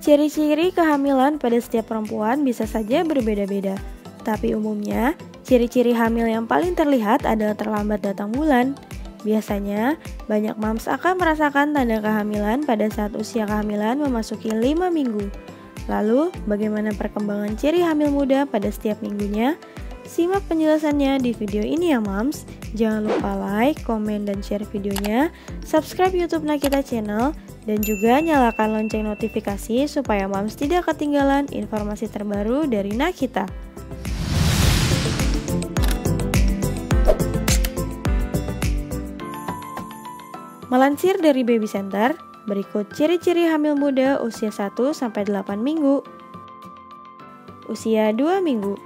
Ciri-ciri kehamilan pada setiap perempuan bisa saja berbeda-beda. Tapi umumnya, ciri-ciri hamil yang paling terlihat adalah terlambat datang bulan. Biasanya, banyak moms akan merasakan tanda kehamilan pada saat usia kehamilan memasuki 5 minggu. Lalu, bagaimana perkembangan ciri hamil muda pada setiap minggunya? Simak penjelasannya di video ini ya moms. Jangan lupa like, komen, dan share videonya. Subscribe YouTube Nakita Channel. Dan juga nyalakan lonceng notifikasi supaya moms tidak ketinggalan informasi terbaru dari Nakita. Melansir dari Baby Center, berikut ciri-ciri hamil muda usia 1-8 minggu. Usia 2 minggu.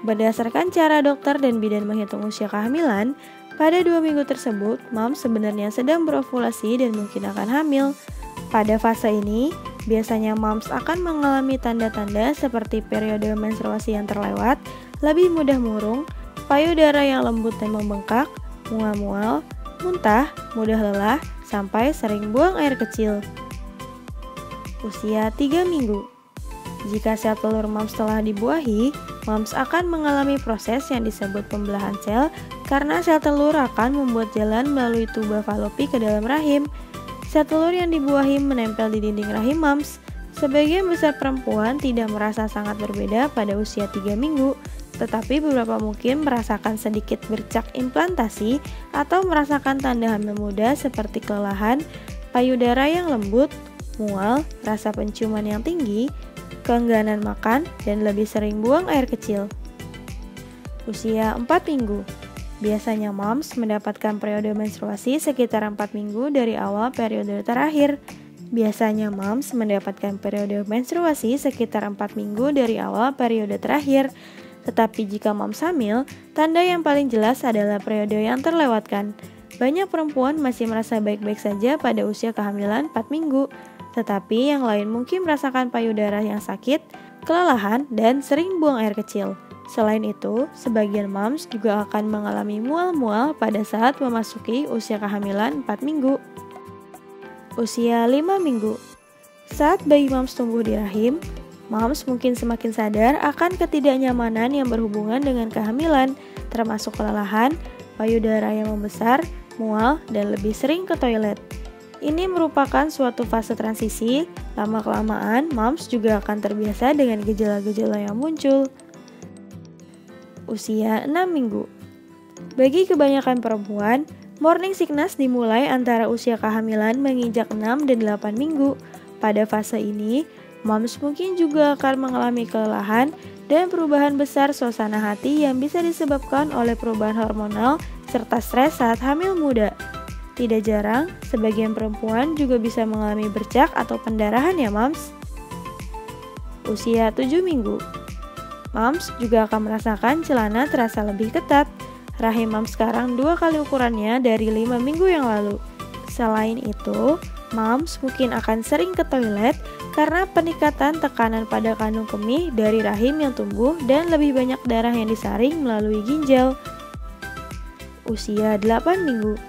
Berdasarkan cara dokter dan bidan menghitung usia kehamilan, pada 2 minggu tersebut, moms sebenarnya sedang berovulasi dan mungkin akan hamil. Pada fase ini, biasanya moms akan mengalami tanda-tanda seperti periode menstruasi yang terlewat, lebih mudah murung, payudara yang lembut dan membengkak, mual-mual, muntah, mudah lelah, sampai sering buang air kecil. Usia 3 minggu. Jika sel telur moms telah dibuahi, moms akan mengalami proses yang disebut pembelahan sel karena sel telur akan membuat jalan melalui tuba falopi ke dalam rahim. Sel telur yang dibuahi menempel di dinding rahim moms. Sebagian besar perempuan tidak merasa sangat berbeda pada usia 3 minggu, tetapi beberapa mungkin merasakan sedikit bercak implantasi atau merasakan tanda hamil muda seperti kelelahan, payudara yang lembut, mual, rasa penciuman yang tinggi, keengganan makan, dan lebih sering buang air kecil. Usia 4 minggu. Biasanya moms mendapatkan periode menstruasi sekitar 4 minggu dari awal periode terakhir. Biasanya moms mendapatkan periode menstruasi sekitar 4 minggu dari awal periode terakhir. Tetapi jika moms hamil, tanda yang paling jelas adalah periode yang terlewatkan. Banyak perempuan masih merasa baik-baik saja pada usia kehamilan 4 minggu. Tetapi yang lain mungkin merasakan payudara yang sakit, kelelahan, dan sering buang air kecil. Selain itu, sebagian moms juga akan mengalami mual-mual pada saat memasuki usia kehamilan 4 minggu. Usia 5 minggu. Saat bayi moms tumbuh di rahim, moms mungkin semakin sadar akan ketidaknyamanan yang berhubungan dengan kehamilan, termasuk kelelahan, payudara yang membesar, mual, dan lebih sering ke toilet. Ini merupakan suatu fase transisi, lama-kelamaan moms juga akan terbiasa dengan gejala-gejala yang muncul. Usia 6 minggu. Bagi kebanyakan perempuan, morning sickness dimulai antara usia kehamilan menginjak 6 dan 8 minggu. Pada fase ini, moms mungkin juga akan mengalami kelelahan dan perubahan besar suasana hati yang bisa disebabkan oleh perubahan hormonal serta stres saat hamil muda. Tidak jarang, sebagian perempuan juga bisa mengalami bercak atau pendarahan ya moms. Usia 7 minggu. Moms juga akan merasakan celana terasa lebih ketat. Rahim moms sekarang 2 kali ukurannya dari 5 minggu yang lalu. Selain itu, moms mungkin akan sering ke toilet karena peningkatan tekanan pada kandung kemih dari rahim yang tumbuh dan lebih banyak darah yang disaring melalui ginjal. Usia 8 minggu.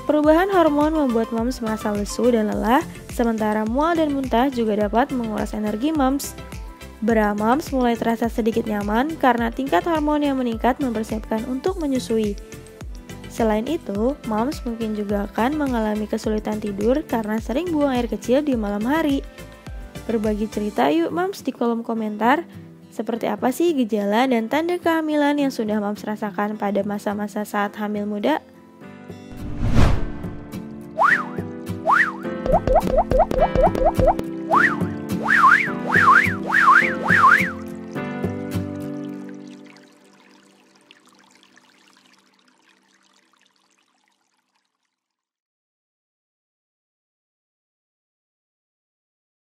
Perubahan hormon membuat moms merasa lesu dan lelah, sementara mual dan muntah juga dapat menguras energi moms. Bra moms mulai terasa sedikit nyaman karena tingkat hormon yang meningkat mempersiapkan untuk menyusui. Selain itu, moms mungkin juga akan mengalami kesulitan tidur karena sering buang air kecil di malam hari. Berbagi cerita yuk moms di kolom komentar. Seperti apa sih gejala dan tanda kehamilan yang sudah moms rasakan pada masa-masa saat hamil muda?